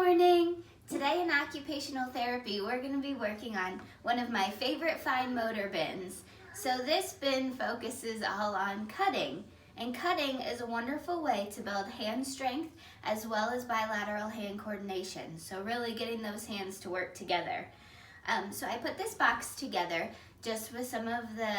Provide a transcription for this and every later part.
morning! Today in occupational therapy, we're going to be working on one of my favorite fine motor bins. So this bin focuses all on cutting. And cutting is a wonderful way to build hand strength as well as bilateral hand coordination. So really getting those hands to work together. So I put this box together just with some of the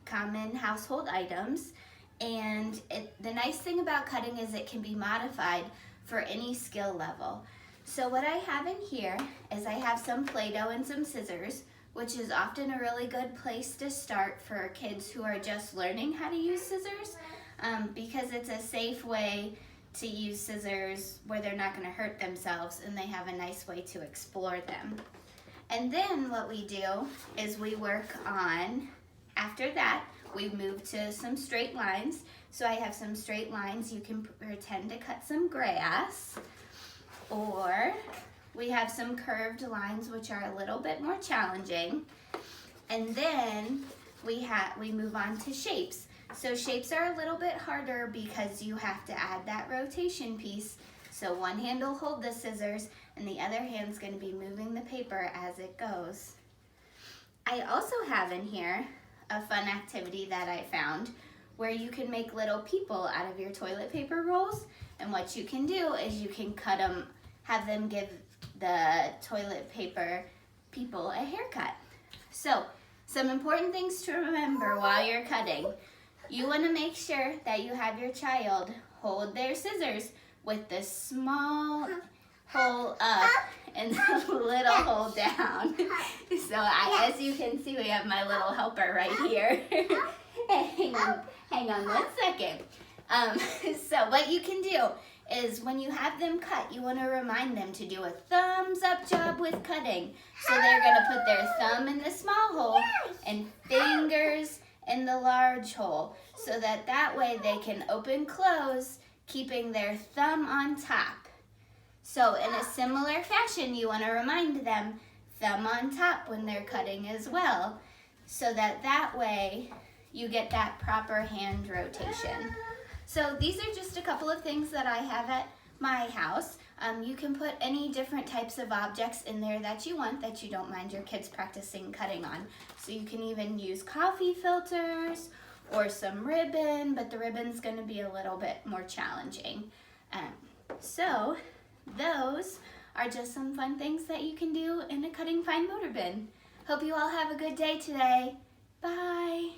common household items. And the nice thing about cutting is it can be modified for any skill level. So what I have in here is I have some Play-Doh and some scissors, which is often a really good place to start for kids who are just learning how to use scissors, because it's a safe way to use scissors where they're not going to hurt themselves and they have a nice way to explore them. And then what we do is we work on, after that, we move to some straight lines. So I have some straight lines. You can pretend to cut some grass. Or we have some curved lines which are a little bit more challenging. And then we move on to shapes. So shapes are a little bit harder because you have to add that rotation piece. So one hand will hold the scissors and the other hand's going to be moving the paper as it goes. I also have in here a fun activity that I found where you can make little people out of your toilet paper rolls. And what you can do is you can cut them, have them give the toilet paper people a haircut. So, some important things to remember while you're cutting. You want to make sure that you have your child hold their scissors with the small hole up and the little hole down. So as you can see, we have my little helper right here. Hang on 1 second. So what you can do is when you have them cut, you want to remind them to do a thumbs up job with cutting. So they're going to put their thumb in the small hole and fingers in the large hole, so that way they can open close, keeping their thumb on top. So in a similar fashion, you want to remind them thumb on top when they're cutting as well, so that way you get that proper hand rotation. So these are just a couple of things that I have at my house. You can put any different types of objects in there that you want, that you don't mind your kids practicing cutting on. So you can even use coffee filters or some ribbon, but the ribbon's going to be a little bit more challenging. So those are just some fun things that you can do in a cutting fine motor bin. Hope you all have a good day today. Bye.